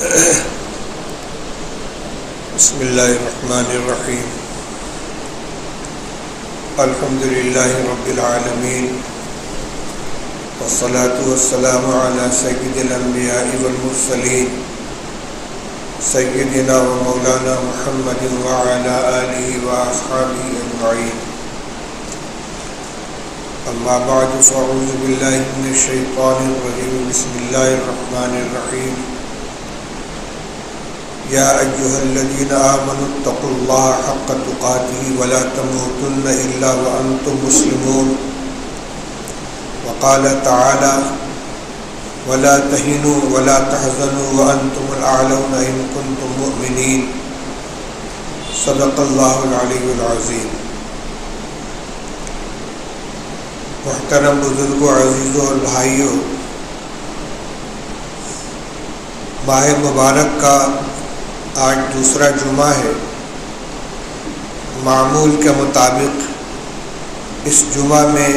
بسم اللہ الرحمن الرحیم الحمد للہ رب العالمین والصلاة والسلام علی سید الانبیاء والمرسلین سیدنا و مولانا محمد وعلی آلہ واصحابہ اجمعین اما بعد فاعوذ باللہ من الشیطان الرجیم بسم اللہ الرحمن الرحیم یا ایھا الذین آمنوا اتقوا اللہ حق تقاتہ ولا تموتن الا وانتم مسلمون وقال تعالی ولا تهنوا ولا تحزنوا وانتم الاعلون ان کنتم مؤمنین صدق اللہ العلی العظیم۔ محترم بزرگوں، عزیزوں اور بھائیوں، ماہ مبارک کا آج دوسرا جمعہ ہے۔ معمول کے مطابق اس جمعہ میں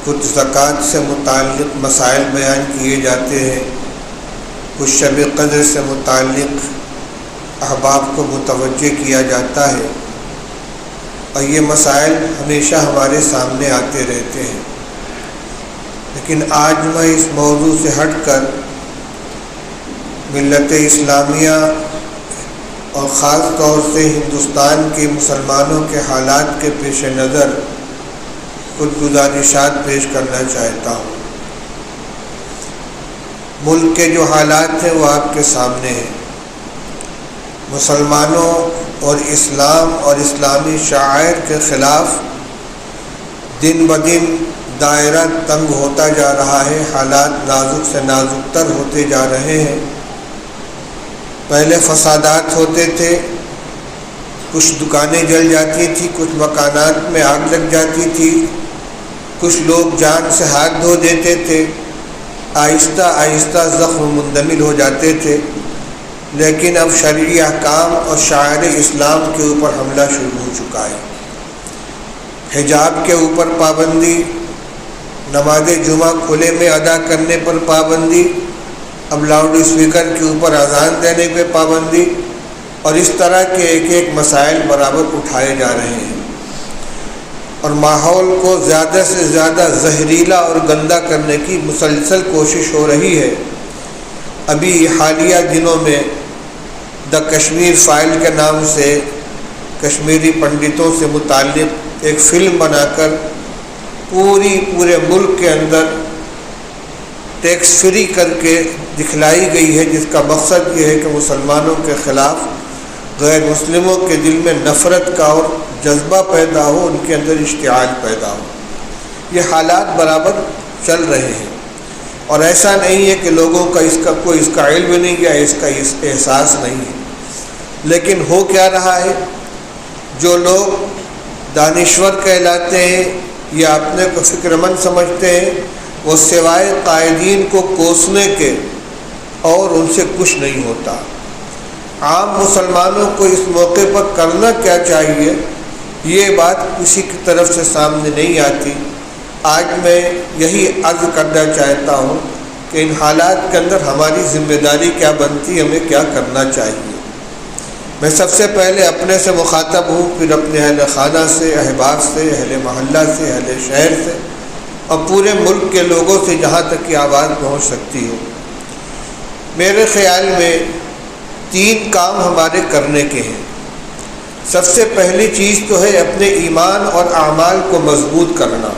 کچھ زکوٰۃ سے متعلق مسائل بیان کیے جاتے ہیں، کچھ شب قدر سے متعلق احباب کو متوجہ کیا جاتا ہے، اور یہ مسائل ہمیشہ ہمارے سامنے آتے رہتے ہیں۔ لیکن آج میں اس موضوع سے ہٹ کر ملت اسلامیہ اور خاص طور سے ہندوستان کے مسلمانوں کے حالات کے پیش نظر کچھ گزارشات پیش کرنا چاہتا ہوں۔ ملک کے جو حالات ہیں وہ آپ کے سامنے ہیں۔ مسلمانوں اور اسلام اور اسلامی شعائر کے خلاف دن بدن دائرہ تنگ ہوتا جا رہا ہے، حالات نازک سے نازک تر ہوتے جا رہے ہیں۔ پہلے فسادات ہوتے تھے، کچھ دکانیں جل جاتی تھی، کچھ مکانات میں آگ لگ جاتی تھی، کچھ لوگ جان سے ہاتھ دھو دیتے تھے، آہستہ آہستہ زخم مندمل ہو جاتے تھے۔ لیکن اب شرعی احکام اور شعائر اسلام کے اوپر حملہ شروع ہو چکا ہے۔ حجاب کے اوپر پابندی، نماز جمعہ کھلے میں ادا کرنے پر پابندی، اب لاؤڈ اسپیکر کے اوپر اذان دینے پہ پابندی، اور اس طرح کے ایک ایک مسائل برابر اٹھائے جا رہے ہیں، اور ماحول کو زیادہ سے زیادہ زہریلا اور گندا کرنے کی مسلسل کوشش ہو رہی ہے۔ ابھی حالیہ دنوں میں دا کشمیر فائل کے نام سے کشمیری پنڈتوں سے متعلق ایک فلم بنا کر پورے ملک کے اندر ٹیکس فری کر کے دکھلائی گئی ہے، جس کا مقصد یہ ہے کہ مسلمانوں کے خلاف غیر مسلموں کے دل میں نفرت کا اور جذبہ پیدا ہو، ان کے اندر اشتعال پیدا ہو۔ یہ حالات برابر چل رہے ہیں، اور ایسا نہیں ہے کہ لوگوں کا اس کا علم نہیں یا اس کا احساس نہیں ہے۔ لیکن ہو کیا رہا ہے، جو لوگ دانشور کہلاتے ہیں یا اپنے کو فکر مند سمجھتے ہیں، وہ سوائے قائدین کو کوسنے کے اور ان سے کچھ نہیں ہوتا۔ عام مسلمانوں کو اس موقع پر کرنا کیا چاہیے، یہ بات کسی کی طرف سے سامنے نہیں آتی۔ آج میں یہی عرض کرنا چاہتا ہوں کہ ان حالات کے اندر ہماری ذمہ داری کیا بنتی، ہمیں کیا کرنا چاہیے۔ میں سب سے پہلے اپنے سے مخاطب ہوں، پھر اپنے اہل خانہ سے، احباب سے، اہل محلہ سے، اہل شہر سے، اور پورے ملک کے لوگوں سے جہاں تک کہ آواز پہنچ سکتی ہو۔ میرے خیال میں 3 کام ہمارے کرنے کے ہیں۔ سب سے پہلی چیز تو ہے اپنے ایمان اور اعمال کو مضبوط کرنا۔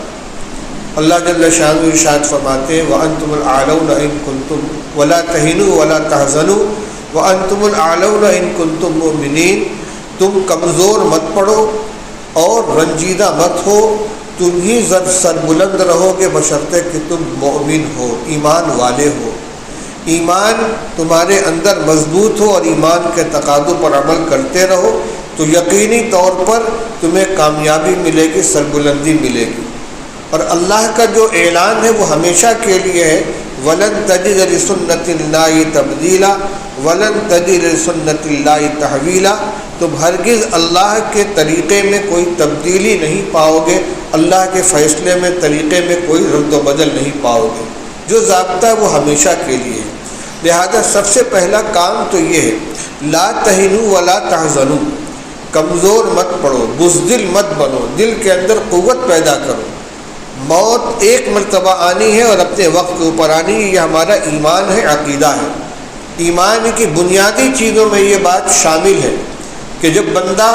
اللہ جل شانہ ارشاد فرماتے ہیں وَأَنْتُمُ الْأَعْلَوْنَ إِن كُنتُمْ وَلَا تَهِنُوا وَلَا تَحْزَنُوا وَأَنْتُمُ الْأَعْلَوْنَ إِن كُنتُمْ مُؤْمِنِينَ۔ تم کمزور مت پڑو اور رنجیدہ مت ہو، تم ہی سربلند رہو گے بشرطے کہ تم مومن ہو، ایمان والے ہو۔ ایمان تمہارے اندر مضبوط ہو اور ایمان کے تقاضوں پر عمل کرتے رہو تو یقینی طور پر تمہیں کامیابی ملے گی، سربلندی ملے گی۔ اور اللہ کا جو اعلان ہے وہ ہمیشہ کے لیے ہے وَلَن تَجِدَ لِسُنَّتِ اللَّهِ تَبْدِيلًا وَلَن تَجِدَ لِسُنَّتِ اللَّهِ تَحْوِيلًا۔ تم ہرگز اللہ کے طریقے میں کوئی تبدیلی نہیں پاؤ گے، اللہ کے فیصلے میں، طریقے میں کوئی رد و بدل نہیں پاؤ گے۔ جو ضابطہ ہے وہ ہمیشہ کے لیے ہے۔ لہذا سب سے پہلا کام تو یہ ہے لا تہنوا ولا تحزنوا، کمزور مت پڑو، بزدل مت بنو، دل کے اندر قوت پیدا کرو۔ موت ایک مرتبہ آنی ہے اور اپنے وقت کے اوپر آنی ہے، یہ ہمارا ایمان ہے، عقیدہ ہے۔ ایمان کی بنیادی چیزوں میں یہ بات شامل ہے کہ جب بندہ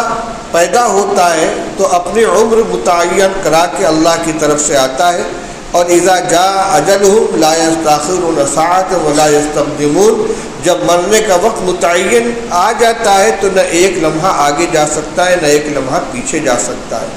پیدا ہوتا ہے تو اپنی عمر متعین کرا کے اللہ کی طرف سے آتا ہے، اور اذا جاء اجلهم لا يستاخرون ساعة ولا يستقدمون، جب مرنے کا وقت متعین آ جاتا ہے تو نہ ایک لمحہ آگے جا سکتا ہے نہ ایک لمحہ پیچھے جا سکتا ہے۔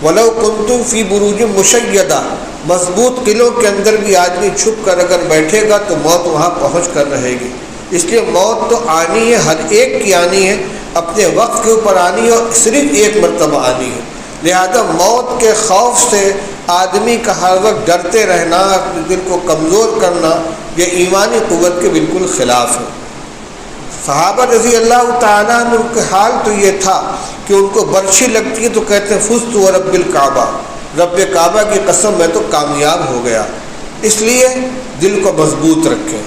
وَلَوْ كُنْتُمْ فِي بُرُوجٍ مُشَيَّدَةٍ، مضبوط قلعوں کے اندر بھی آدمی چھپ کر اگر بیٹھے گا تو موت وہاں پہنچ کر رہے گی۔ اس لیے موت تو آنی ہے، ہر ایک کی آنی ہے، اپنے وقت کے اوپر آنی ہے اور صرف ایک مرتبہ آنی ہے۔ لہذا موت کے خوف سے آدمی کا ہر وقت ڈرتے رہنا، اپنے دل کو کمزور کرنا، یہ ایمانی قوت کے بالکل خلاف ہے۔ صحابہ رضی اللہ تعالیٰ عنہ کے حال تو یہ تھا کہ ان کو برچھی لگتی ہے تو کہتے ہیں فزت ورب الکعبہ، رب کعبہ کی قسم میں تو کامیاب ہو گیا۔ اس لیے دل کو مضبوط رکھیں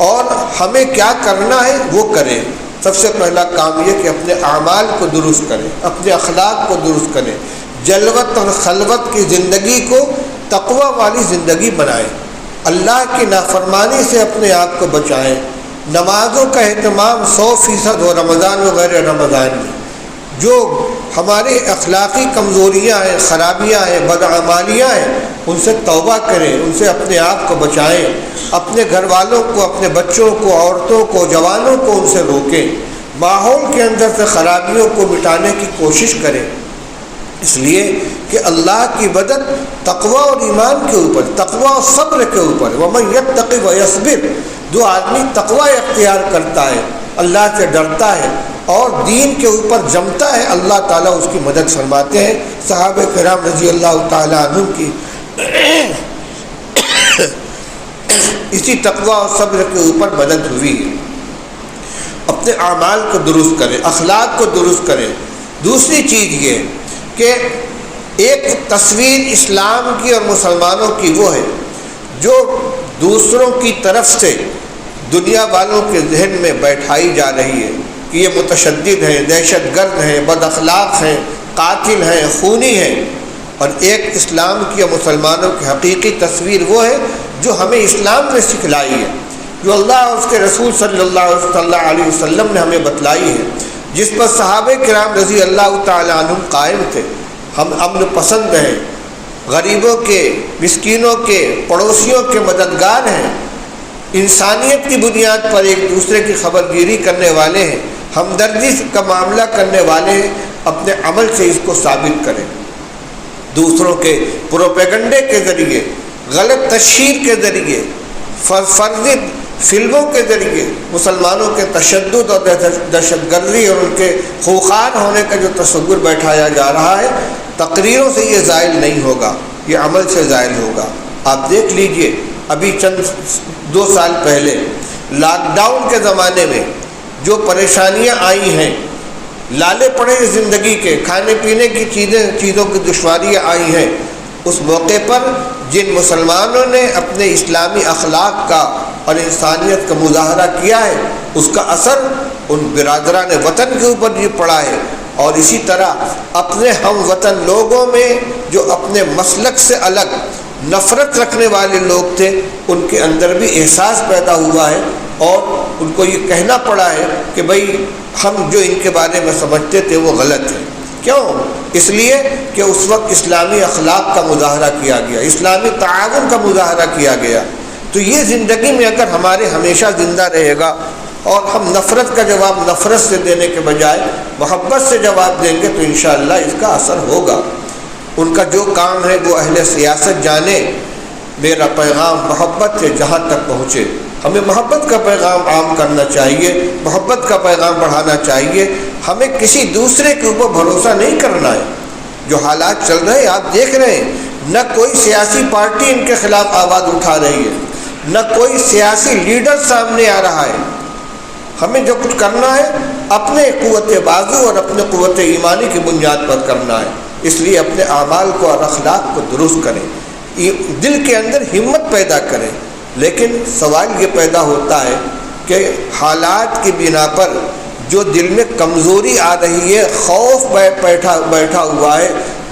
اور ہمیں کیا کرنا ہے وہ کریں۔ سب سے پہلا کام یہ کہ اپنے اعمال کو درست کریں، اپنے اخلاق کو درست کریں، جلوت اور خلوت کی زندگی کو تقوی والی زندگی بنائیں، اللہ کی نافرمانی سے اپنے آپ کو بچائیں، نمازوں کا اہتمام 100% ہو، رمضان و غیر رمضان میں۔ جو ہمارے اخلاقی کمزوریاں ہیں، خرابیاں ہیں، بدعمالیاں ہیں، ان سے توبہ کریں، ان سے اپنے آپ کو بچائیں، اپنے گھر والوں کو، اپنے بچوں کو، عورتوں کو، جوانوں کو ان سے روکیں، ماحول کے اندر سے خرابیوں کو مٹانے کی کوشش کریں، اس لیے کہ اللہ کی مدد تقوی اور ایمان کے اوپر، تقوی اور صبر کے اوپر۔ وَمَن يَتَّقِ وَيَصْبِرْ، جو آدمی تقوی اختیار کرتا ہے، اللہ سے ڈرتا ہے اور دین کے اوپر جمتا ہے، اللہ تعالیٰ اس کی مدد فرماتے ہیں۔ صحابہ کرام رضی اللہ تعالیٰ عنہم کی اسی تقوی اور صبر کے اوپر مدد ہوئی ہے۔ اپنے اعمال کو درست کریں، اخلاق کو درست کریں۔ دوسری چیز یہ کہ ایک تصویر اسلام کی اور مسلمانوں کی وہ ہے جو دوسروں کی طرف سے دنیا والوں کے ذہن میں بیٹھائی جا رہی ہے کہ یہ متشدد ہیں، دہشت گرد ہیں، بد اخلاق ہیں، قاتل ہیں، خونی ہیں۔ اور ایک اسلام کی اور مسلمانوں کی حقیقی تصویر وہ ہے جو ہمیں اسلام نے سکھلائی ہے، جو اللہ اور اس کے رسول صلی اللہ علیہ وسلم نے ہمیں بتلائی ہے، جس پر صحابہ کرام رضی اللہ تعالیٰ عنہم قائم تھے۔ ہم امن پسند ہیں، غریبوں کے، مسکینوں کے، پڑوسیوں کے مددگار ہیں، انسانیت کی بنیاد پر ایک دوسرے کی خبر گیری کرنے والے ہیں، ہمدردی کا معاملہ کرنے والے ہیں۔ اپنے عمل سے اس کو ثابت کریں، دوسروں کے پروپیگنڈے کے ذریعے، غلط تشہیر کے ذریعے، فرضی فلموں کے ذریعے مسلمانوں کے تشدد اور دہشت گردی اور ان کے خوخار ہونے کا جو تصور بیٹھایا جا رہا ہے، تقریروں سے یہ زائل نہیں ہوگا، یہ عمل سے زائل ہوگا۔ آپ دیکھ لیجئے، ابھی چند 2 سال پہلے لاک ڈاؤن کے زمانے میں جو پریشانیاں آئی ہیں، لالے پڑے زندگی کے، کھانے پینے کی چیزوں کی دشواریاں آئی ہیں، اس موقع پر جن مسلمانوں نے اپنے اسلامی اخلاق کا اور انسانیت کا مظاہرہ کیا ہے، اس کا اثر ان برادران وطن کے اوپر بھی پڑا ہے۔ اور اسی طرح اپنے ہم وطن لوگوں میں جو اپنے مسلک سے الگ نفرت رکھنے والے لوگ تھے، ان کے اندر بھی احساس پیدا ہوا ہے اور ان کو یہ کہنا پڑا ہے کہ بھئی ہم جو ان کے بارے میں سمجھتے تھے وہ غلط ہے۔ کیوں؟ اس لیے کہ اس وقت اسلامی اخلاق کا مظاہرہ کیا گیا، اسلامی تعاون کا مظاہرہ کیا گیا۔ تو یہ زندگی میں اگر ہمارے ہمیشہ زندہ رہے گا اور ہم نفرت کا جواب نفرت سے دینے کے بجائے محبت سے جواب دیں گے تو انشاءاللہ اس کا اثر ہوگا۔ ان کا جو کام ہے وہ اہل سیاست جانے، میرا پیغام محبت سے جہاں تک پہنچے۔ ہمیں محبت کا پیغام عام کرنا چاہیے، محبت کا پیغام بڑھانا چاہیے۔ ہمیں کسی دوسرے کے اوپر بھروسہ نہیں کرنا ہے۔ جو حالات چل رہے ہیں آپ دیکھ رہے ہیں، نہ کوئی سیاسی پارٹی ان کے خلاف آواز اٹھا رہی ہے، نہ کوئی سیاسی لیڈر سامنے آ رہا ہے۔ ہمیں جو کچھ کرنا ہے اپنے قوت بازو اور اپنے قوت ایمانی کی بنیاد پر کرنا ہے۔ اس لیے اپنے اعمال کو اور اخلاق کو درست کریں، دل کے اندر ہمت پیدا کریں۔ لیکن سوال یہ پیدا ہوتا ہے کہ حالات کی بنا پر جو دل میں کمزوری آ رہی ہے، خوف بیٹھا ہوا ہے،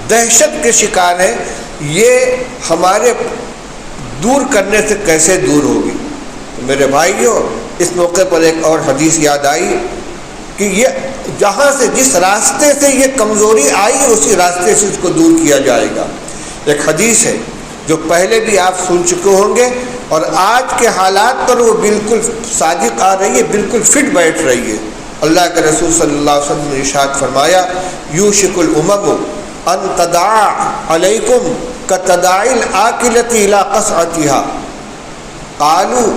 دہشت کے شکار ہے، یہ ہمارے دور کرنے سے کیسے دور ہوگی؟ میرے بھائیوں، اس موقع پر ایک اور حدیث یاد آئی کہ یہ جہاں سے، جس راستے سے یہ کمزوری آئی ہے، اسی راستے سے اس کو دور کیا جائے گا۔ ایک حدیث ہے جو پہلے بھی آپ سن چکے ہوں گے، اور آج کے حالات پر وہ بالکل صادق آ رہی ہے، بالکل فٹ بیٹھ رہی ہے۔ اللہ کے رسول صلی اللہ علیہ وسلم نے ارشاد فرمایا، یوشک الامم ان تداعی علیکم کتداعی الآکلۃ الی قصعتها قالوا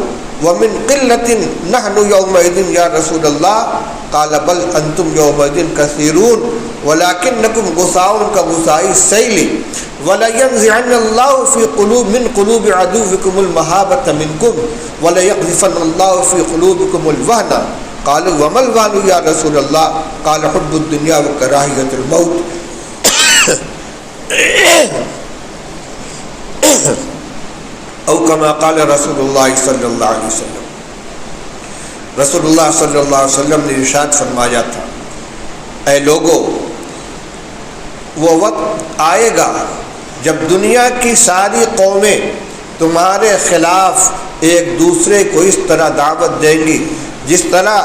ومن قلۃ نحن یومئذ یا رسول اللہ قال بل انتم یومئذ کثیرون ولکنکم غثاء کغثاء السیل ولینزعن اللہ فی قلوب من قلوب عدوکم المہابۃ منکم وليقذفن اللہ فی قلوبکم الوہن قالوا وما الوہن یا رسول اللہ قال حب الدنیا وکراہیۃ الموت او کما قال رسول اللہ صلی اللہ علیہ وسلم۔ رسول اللہ صلی اللہ علیہ وسلم نے ارشاد فرمایا تھا، اے لوگو، وہ وقت آئے گا جب دنیا کی ساری قومیں تمہارے خلاف ایک دوسرے کو اس طرح دعوت دیں گی جس طرح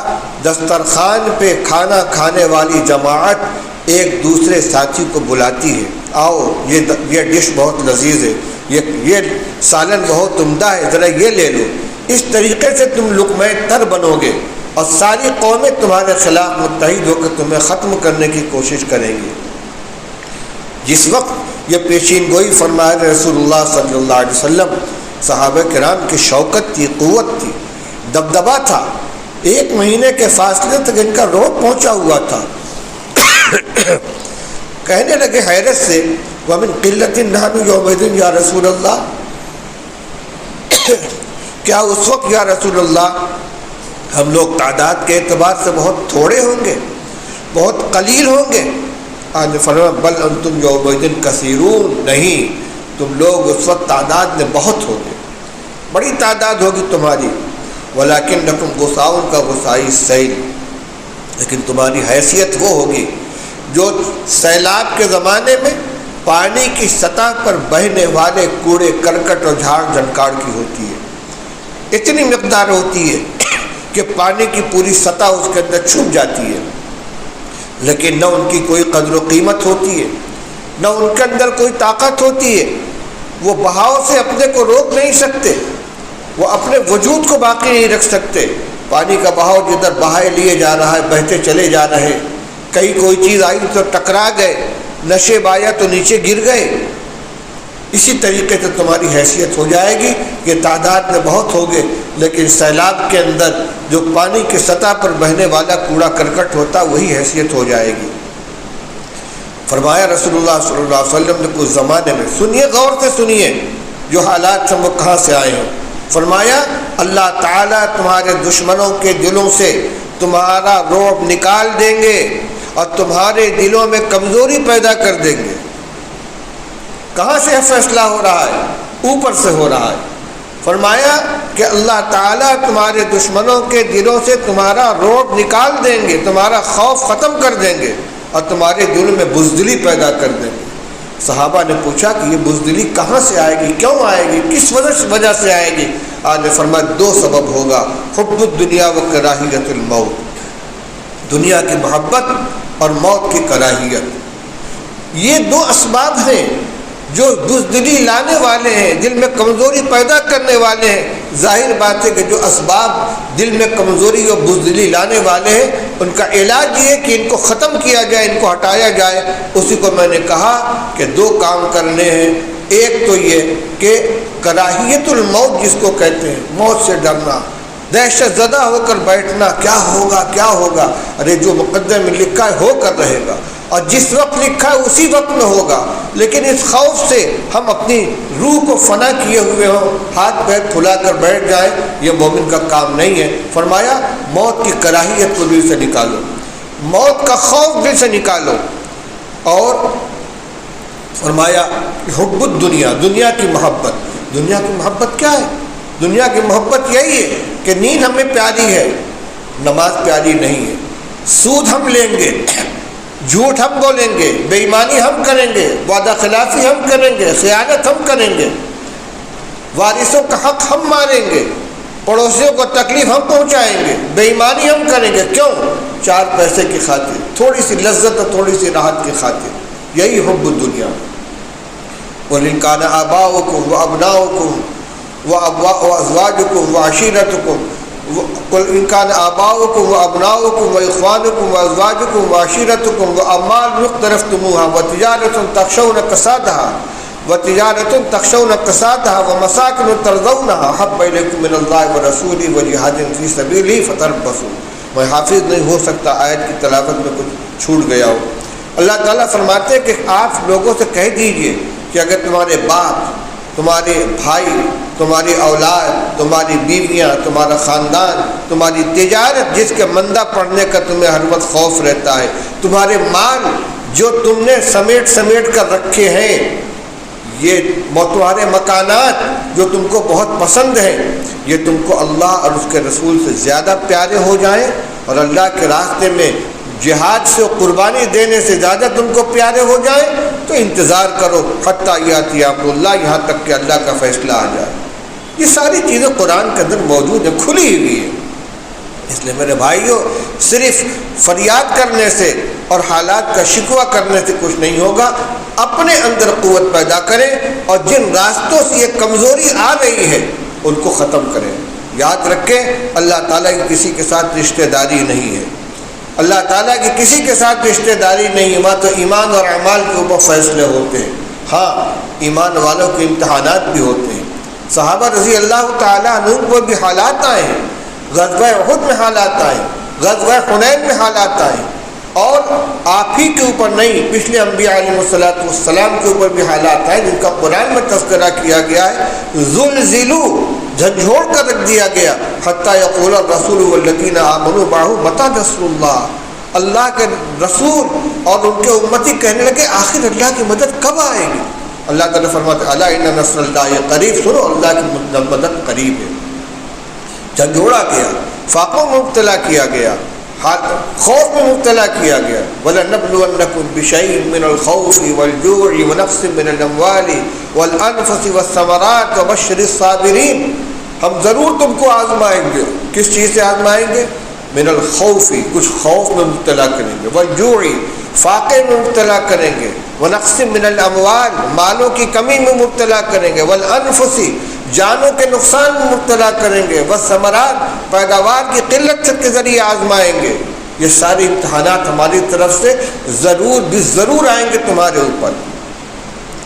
دسترخوان پہ کھانا کھانے والی جماعت ایک دوسرے ساتھی کو بلاتی ہے، آؤ یہ ڈش بہت لذیذ ہے، یہ سالن بہت عمدہ ہے، ذرا یہ لے لو۔ اس طریقے سے تم لقمہ تر بنو گے اور ساری قومیں تمہارے خلاف متحد ہو کر تمہیں ختم کرنے کی کوشش کریں گی۔ جس وقت یہ پیشین گوئی فرمائے رسول اللہ صلی اللہ علیہ وسلم، صحابہ کرام کی شوکت تھی، قوت تھی، دبدبا تھا، 1 مہینے کے فاصلے تک ان کا روب پہنچا ہوا تھا۔ کہنے لگے حیرت سے، وَمِن قِلَّةٍ نَحْنُ يَوْمَئِذٍ یا رسول اللہ، کیا اس وقت یا رسول اللہ ہم لوگ تعداد کے اعتبار سے بہت تھوڑے ہوں گے، بہت قلیل ہوں گے؟ آج فرمایا بل انتم یومئذ کثیرون، نہیں، تم لوگ اس وقت تعداد میں بہت ہوگے، بڑی تعداد ہوگی تمہاری، وَلَكِنَّكُمْ غُثَاءٌ كَغُثَاءِ السَّيْلِ، لیکن تمہاری حیثیت وہ ہوگی جو سیلاب کے زمانے میں پانی کی سطح پر بہنے والے کوڑے کرکٹ اور جھاڑ جھنکاڑ کی ہوتی ہے، اتنی مقدار ہوتی ہے کہ پانی کی پوری سطح اس کے اندر چھپ جاتی ہے، لیکن نہ ان کی کوئی قدر و قیمت ہوتی ہے، نہ ان کے اندر کوئی طاقت ہوتی ہے، وہ بہاؤ سے اپنے کو روک نہیں سکتے، وہ اپنے وجود کو باقی نہیں رکھ سکتے۔ پانی کا بہاؤ جدھر بہائے لیے جا رہا ہے، بہتے چلے جا رہے، کہیں کوئی چیز آئی تو ٹکرا گئے، نشیب آیا تو نیچے گر گئے۔ اسی طریقے سے تمہاری حیثیت ہو جائے گی کہ تعداد میں بہت ہوگے، لیکن سیلاب کے اندر جو پانی کی سطح پر بہنے والا کوڑا کرکٹ ہوتا، وہی حیثیت ہو جائے گی۔ فرمایا رسول اللہ صلی اللہ علیہ وسلم نے کچھ زمانے میں، سنیے، غور سے سنیے جو حالات ہم وہ کہاں سے آئے ہیں۔ فرمایا اللہ تعالیٰ تمہارے دشمنوں کے دلوں سے تمہارا رعب نکال دیں گے اور تمہارے دلوں میں کمزوری پیدا کر دیں گے۔ کہاں سے فیصلہ ہو رہا ہے؟ اوپر سے ہو رہا ہے۔ فرمایا کہ اللہ تعالیٰ تمہارے دشمنوں کے دلوں سے تمہارا رعب نکال دیں گے، تمہارا خوف ختم کر دیں گے اور تمہارے دل میں بزدلی پیدا کر دیں گے۔ صحابہ نے پوچھا کہ یہ بزدلی کہاں سے آئے گی، کیوں آئے گی، کس وجہ سے آئے گی؟ آج نے فرمایا 2 سبب ہوگا، حب الدنیا و کراہیت الموت، دنیا کی محبت اور موت کی کراہیت۔ یہ 2 اسباب ہیں جو بزدلی لانے والے ہیں، دل میں کمزوری پیدا کرنے والے ہیں۔ ظاہر بات ہے کہ جو اسباب دل میں کمزوری اور بزدلی لانے والے ہیں، ان کا علاج یہ ہے کہ ان کو ختم کیا جائے، ان کو ہٹایا جائے۔ اسی کو میں نے کہا کہ 2 کام کرنے ہیں۔ ایک تو یہ کہ کراہیت الموت جس کو کہتے ہیں، موت سے ڈرنا، دہشت زدہ ہو کر بیٹھنا، کیا ہوگا کیا ہوگا، ارے جو مقدر میں لکھا ہے ہو کر رہے گا، اور جس وقت لکھا ہے اسی وقت میں ہوگا، لیکن اس خوف سے ہم اپنی روح کو فنا کیے ہوئے ہوں، ہاتھ پیر پھلا کر بیٹھ جائیں، یہ مومن کا کام نہیں ہے۔ فرمایا موت کی کراہیت کو دل سے نکالو، موت کا خوف دل سے نکالو، اور فرمایا حب الدنیا، دنیا کی محبت۔ دنیا کی محبت کیا ہے؟ دنیا کی محبت یہی ہے کہ نیند ہمیں پیاری ہے، نماز پیاری نہیں ہے، سود ہم لیں گے، جھوٹ ہم بولیں گے، بے ایمانی ہم کریں گے، وعدہ خلافی ہم کریں گے، خیانت ہم کریں گے، وارثوں کا حق ہم ماریں گے، پڑوسیوں کو تکلیف ہم پہنچائیں گے، بے ایمانی ہم کریں گے۔ کیوں؟ 4 پیسے کی خاطر، تھوڑی سی لذت اور تھوڑی سی راحت کی خاطر۔ یہی حب الدنیا۔ قُلْ إِنْ كَانَ آبَاؤُكُمْ وَأَبْنَاؤُكُمْ وَأَزْوَاجُكُمْ وَعَشِيرَتُكُمْ قُلْ إِنْ كَانَ آبَاؤُكُمْ وَأَبْنَاؤُكُمْ وَإِخْوَانُكُمْ وَأَزْوَاجُكُمْ وَعَشِيرَتُكُمْ وَأَمْوَالٌ اقْتَرَفْتُمُوهَا وَتِجَارَةٌ تَخْشَوْنَ كَسَادَهَا وَمَسَاكِنُ تَرْضَوْنَهَا أَحَبَّ إِلَيْكُم مِّنَ اللَّهِ وَرَسُولِهِ وَجِهَادٍ فِي سَبِيلِهِ فَتَرَبَّصُوا۔ میں حافظ نہیں ہو سکتا، آیت کی تلاوت میں کچھ چھوٹ گیا ہو۔ اللہ تعالیٰ فرماتے ہیں کہ آپ لوگوں سے کہہ دیجئے کہ اگر تمہارے باپ، تمہارے بھائی، تمہاری اولاد، تمہاری بیویاں، تمہارا خاندان، تمہاری تجارت جس کے مندہ پڑنے کا تمہیں ہر وقت خوف رہتا ہے، تمہارے مال جو تم نے سمیٹ کر رکھے ہیں، یہ تمہارے مکانات جو تم کو بہت پسند ہیں، یہ تم کو اللہ اور اس کے رسول سے زیادہ پیارے ہو جائیں اور اللہ کے راستے میں جہاد سے قربانی دینے سے زیادہ تم کو پیارے ہو جائیں، تو انتظار کرو حتیٰ یاتی امر اللہ، یہاں تک کہ اللہ کا فیصلہ آ جائے۔ یہ ساری چیزیں قرآن کے اندر موجود ہیں، کھلی ہوئی ہیں۔ اس لیے میرے بھائیوں، صرف فریاد کرنے سے اور حالات کا شکوہ کرنے سے کچھ نہیں ہوگا، اپنے اندر قوت پیدا کریں اور جن راستوں سے یہ کمزوری آ رہی ہے ان کو ختم کریں۔ یاد رکھیں، اللہ تعالیٰ کی کسی کے ساتھ رشتہ داری نہیں ہے، اللہ تعالیٰ کی کسی کے ساتھ رشتہ داری نہیں ہے، تو ایمان اور اعمال کے اوپر فیصلے ہوتے ہیں۔ ہاں، ایمان والوں کے امتحانات بھی ہوتے ہیں۔ صحابہ رضی اللہ تعالیٰ عنہ کو بھی حالات آئے ہیں، غزوہ احد میں حالات آئے، غزوہ حنین میں حالات آئے، اور آپ ہی کے اوپر نہیں، پچھلے انبیاء علیہ السلام کے اوپر بھی حالات آئے جن کا قرآن میں تذکرہ کیا گیا ہے۔ زلزلوا، جھنجھوڑ کر رکھ دیا گیا، حتیٰ یقول الرسول والذین آمنوا معہ متی نصر اللہ، اللہ کے رسول اور ان کے امتی کہنے لگے آخر اللہ کی مدد کب آئے گی؟ اللہ تعالیٰ فرماتے الا ان نصر اللہ قریب، سنو اللہ کی مدد قریب ہے۔ جھنجھوڑا گیا، فاقوں میں مبتلا کیا گیا، خوف میں مبتلا کیا گیا۔ وَلَنَبْلُوَنَّكُمْ بِشَيْءٍ مِّنَ الْخَوْفِ وَالْجُوعِ وَنَقْصٍ مِّنَ الْأَمْوَالِ وَالْأَنفُسِ وَالثَّمَرَاتِ وَبَشِّرِ الصَّابِرِينَ، ہم ضرور تم کو آزمائیں گے۔ کس چیز سے آزمائیں گے؟ من الخوف، کچھ خوف میں مبتلا کریں گے، والجوع، فاقے میں مبتلا کریں گے، ونقص من الاموال، مالوں کی کمی میں مبتلا کریں گے، والانفس، جانوں کے نقصان میں مبتلا کریں گے، والثمرات، پیداوار کی قلت کے ذریعے آزمائیں گے۔ یہ ساری امتحانات ہماری طرف سے ضرور آئیں گے تمہارے اوپر،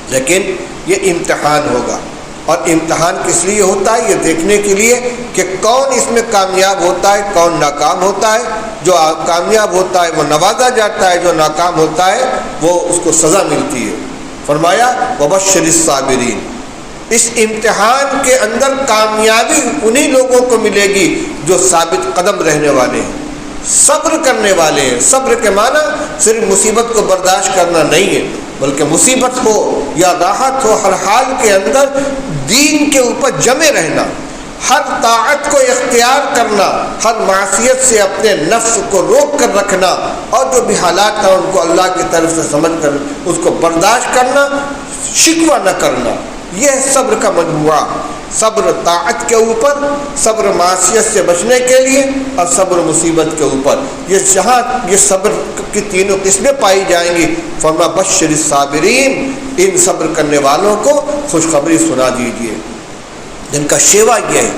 لیکن یہ امتحان ہوگا۔ اور امتحان کس لیے ہوتا ہے؟ یہ دیکھنے کے لیے کہ کون اس میں کامیاب ہوتا ہے، کون ناکام ہوتا ہے۔ جو کامیاب ہوتا ہے وہ نوازا جاتا ہے، جو ناکام ہوتا ہے وہ اس کو سزا ملتی ہے۔ فرمایا وبشر الصابرین، اس امتحان کے اندر کامیابی انہی لوگوں کو ملے گی جو ثابت قدم رہنے والے ہیں، صبر کرنے والے ہیں۔ صبر کے معنی صرف مصیبت کو برداشت کرنا نہیں ہے، بلکہ مصیبت ہو یا راحت ہو، ہر حال کے اندر دین کے اوپر جمے رہنا، ہر طاعت کو اختیار کرنا، ہر معصیت سے اپنے نفس کو روک کر رکھنا، اور جو بھی حالات ہیں ان کو اللہ کی طرف سے سمجھ کر اس کو برداشت کرنا، شکوہ نہ کرنا۔ یہ صبر کا مجموعہ، صبر طاعت کے اوپر، صبر معصیت سے بچنے کے لیے، اور صبر مصیبت کے اوپر۔ یہ صبر کی تینوں قسمیں پائی جائیں گی۔ فرمایا بشر الصابرین، ان صبر کرنے والوں کو خوشخبری سنا دیجیے، جن کا شیوا یہ ہے،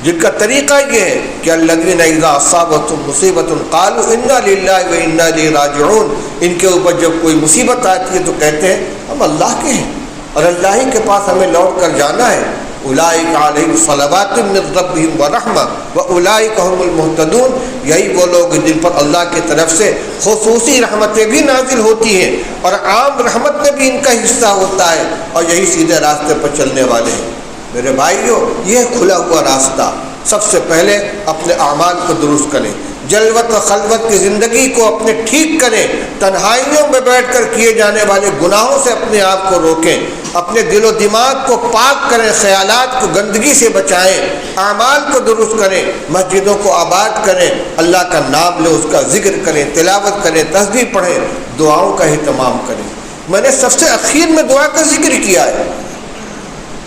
جن کا طریقہ یہ ہے کہ الذین اذا اصابتهم مصیبۃ قالوا انا للہ وانا الیہ راجعون، ان کے اوپر جب کوئی مصیبت آتی ہے تو کہتے ہیں ہم اللہ کے ہیں اور اللہ ہی کے پاس ہمیں لوٹ کر جانا ہے۔ اولئک علیہم صلوات من ربہم ورحمہ واولئک هم المہتدون، یہی وہ لوگ جن پر اللہ کی طرف سے خصوصی رحمتیں بھی نازل ہوتی ہیں اور عام رحمت میں بھی ان کا حصہ ہوتا ہے، اور یہی سیدھے راستے پر چلنے والے ہیں۔ میرے بھائیوں، یہ کھلا ہوا راستہ، سب سے پہلے اپنے اعمال کو درست کریں، جلوت و خلوت کی زندگی کو اپنے ٹھیک کریں، تنہائیوں میں بیٹھ کر کیے جانے والے گناہوں سے اپنے آپ کو روکیں، اپنے دل و دماغ کو پاک کریں، خیالات کو گندگی سے بچائیں، اعمال کو درست کریں، مسجدوں کو آباد کریں، اللہ کا نام لیں، اس کا ذکر کریں، تلاوت کریں، تسبیح پڑھیں، دعاؤں کا اہتمام کریں۔ میں نے سب سے اخیر میں دعا کا ذکر کیا ہے۔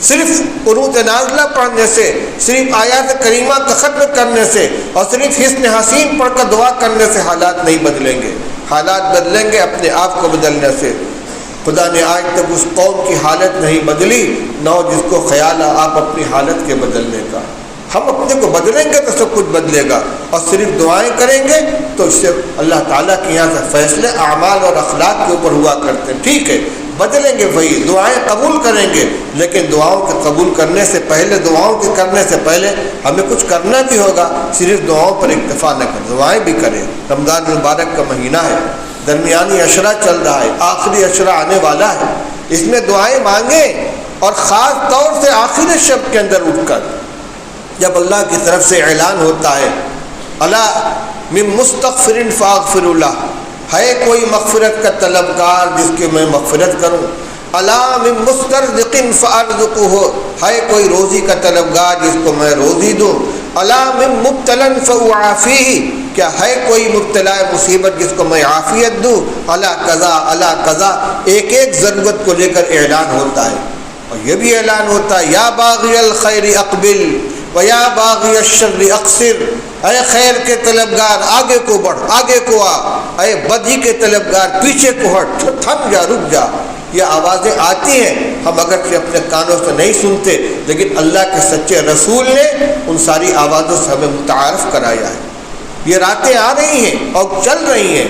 صرف قنوت نازلہ پڑھنے سے، صرف آیات کریمہ کا ختم کرنے سے اور صرف حسن حسین پڑھ کر دعا کرنے سے حالات نہیں بدلیں گے۔ حالات بدلیں گے اپنے آپ کو بدلنے سے۔ خدا نے آج تک اس قوم کی حالت نہیں بدلی، نہ جس کو خیال ہے آپ اپنی حالت کے بدلنے کا۔ ہم اپنے کو بدلیں گے تو سب کچھ بدلے گا، اور صرف دعائیں کریں گے تو اس سے اللہ تعالیٰ کے یہاں سے فیصلے اعمال اور اخلاق کے اوپر ہوا کرتے ہیں۔ ٹھیک ہے، بدلیں گے وہی، دعائیں قبول کریں گے، لیکن دعاؤں کے قبول کرنے سے پہلے، دعاؤں کے کرنے سے پہلے ہمیں کچھ کرنا بھی ہوگا۔ صرف دعاؤں پر اکتفا نہ کریں، دعائیں بھی کریں۔ رمضان مبارک کا مہینہ ہے، درمیانی عشرہ چل رہا ہے، آخری عشرہ آنے والا ہے، اس میں دعائیں مانگیں، اور خاص طور سے آخری شب کے اندر اٹھ کر جب اللہ کی طرف سے اعلان ہوتا ہے الا من مستغفر فاغفر له، ہے کوئی مغفرت کا طلبگار جس کی میں مغفرت کروں، الا من مسترزق فارزقه، ہے کوئی روزی کا طلبگار جس کو میں روزی دوں، الا من مبتلا فاعافيه، کیا ہے کوئی مبتلا مصیبت جس کو میں عافیت دوں، الا قضا الا قضا، ایک ایک ضرورت کو لے کر اعلان ہوتا ہے۔ اور یہ بھی اعلان ہوتا ہے یا باغی الخیر اقبل وَيَا بَاغِيَ الشَّرِّ اقصر، اے خیر کے طلبگار آگے کو بڑھ، آگے کو آ، اے بدی کے طلبگار پیچھے کو ہٹ، تھم جا، رک جا۔ یہ آوازیں آتی ہیں، ہم اگرچہ اپنے کانوں سے نہیں سنتے، لیکن اللہ کے سچے رسول نے ان ساری آوازوں سے ہمیں متعارف کرایا ہے۔ یہ راتیں آ رہی ہیں اور چل رہی ہیں،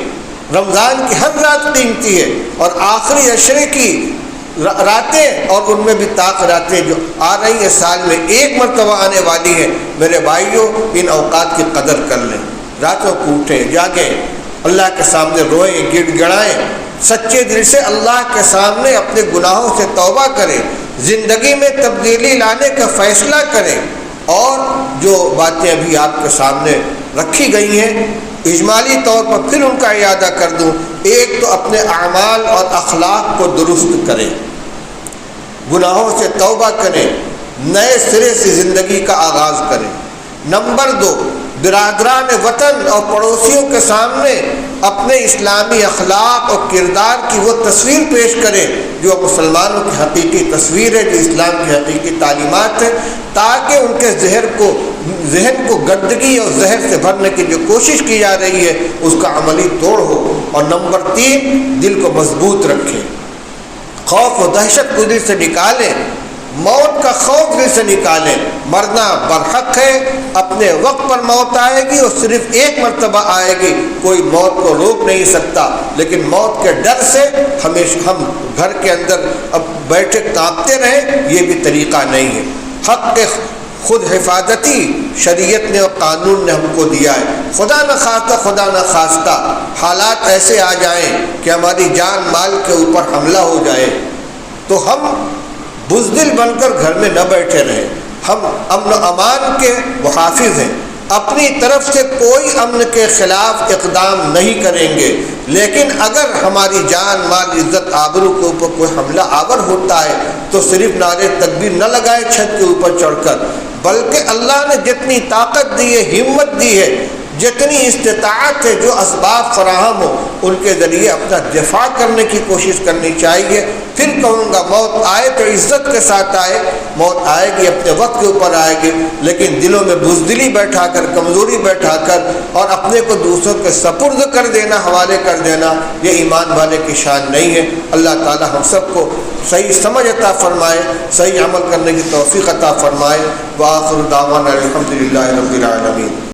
رمضان کی ہر رات قیمتی ہے، اور آخری عشرے کی راتیں اور ان میں بھی طاق راتیں جو آ رہی ہیں، سال میں ایک مرتبہ آنے والی ہیں۔ میرے بھائیوں، ان اوقات کی قدر کر لیں، راتوں کو اٹھیں، جاگیں، اللہ کے سامنے روئیں، گڑ گڑائیں، سچے دل سے اللہ کے سامنے اپنے گناہوں سے توبہ کریں، زندگی میں تبدیلی لانے کا فیصلہ کریں، اور جو باتیں ابھی آپ کے سامنے رکھی گئی ہیں اجمالی طور پر پھر ان کا اعادہ کر دوں۔ ایک تو اپنے اعمال اور اخلاق کو درست کریں، گناہوں سے توبہ کریں، نئے سرے سے زندگی کا آغاز کریں۔ نمبر 2، برادران وطن اور پڑوسیوں کے سامنے اپنے اسلامی اخلاق اور کردار کی وہ تصویر پیش کریں جو مسلمانوں کی حقیقی تصویر ہے، جو اسلام کی حقیقی تعلیمات ہے، تاکہ ان کے ذہن کو گندگی اور زہر سے بھرنے کی جو کوشش کی جا رہی ہے اس کا عملی توڑ ہو۔ اور نمبر 3، دل کو مضبوط رکھیں، خوف و دہشت کو دل سے نکالیں، موت کا خوف دل سے نکالیں۔ مرنا برحق ہے، اپنے وقت پر موت آئے گی اور صرف ایک مرتبہ آئے گی، کوئی موت کو روک نہیں سکتا، لیکن موت کے ڈر سے ہمیشہ ہم گھر کے اندر اب بیٹھے کانپتے رہیں، یہ بھی طریقہ نہیں ہے۔ حق کے خود حفاظتی شریعت نے اور قانون نے ہم کو دیا ہے۔ خدا نہ خواستہ حالات ایسے آ جائیں کہ ہماری جان مال کے اوپر حملہ ہو جائے تو ہم بزدل بن کر گھر میں نہ بیٹھے رہیں، ہم امن و امان کے محافظ ہیں، اپنی طرف سے کوئی امن کے خلاف اقدام نہیں کریں گے، لیکن اگر ہماری جان مال عزت آبرو کے اوپر کوئی حملہ آور ہوتا ہے تو صرف نعرے تکبیر نہ لگائے چھت کے اوپر چڑھ کر، بلکہ اللہ نے جتنی طاقت دی ہے، ہمت دی ہے، جتنی استطاعت ہے، جو اسباب فراہم ہو ان کے ذریعے اپنا دفاع کرنے کی کوشش کرنی چاہیے۔ پھر کہوں گا موت آئے تو عزت کے ساتھ آئے، موت آئے گی اپنے وقت کے اوپر آئے گی، لیکن دلوں میں بزدلی بیٹھا کر، کمزوری بیٹھا کر اور اپنے کو دوسروں کے سپرد کر دینا، حوالے کر دینا، یہ ایمان والے کی شان نہیں ہے۔ اللہ تعالی ہم سب کو صحیح سمجھ عطا فرمائے، صحیح عمل کرنے کی توفیق عطا فرمائے۔ وآخر دعوانا الحمدللہ رب العالمین۔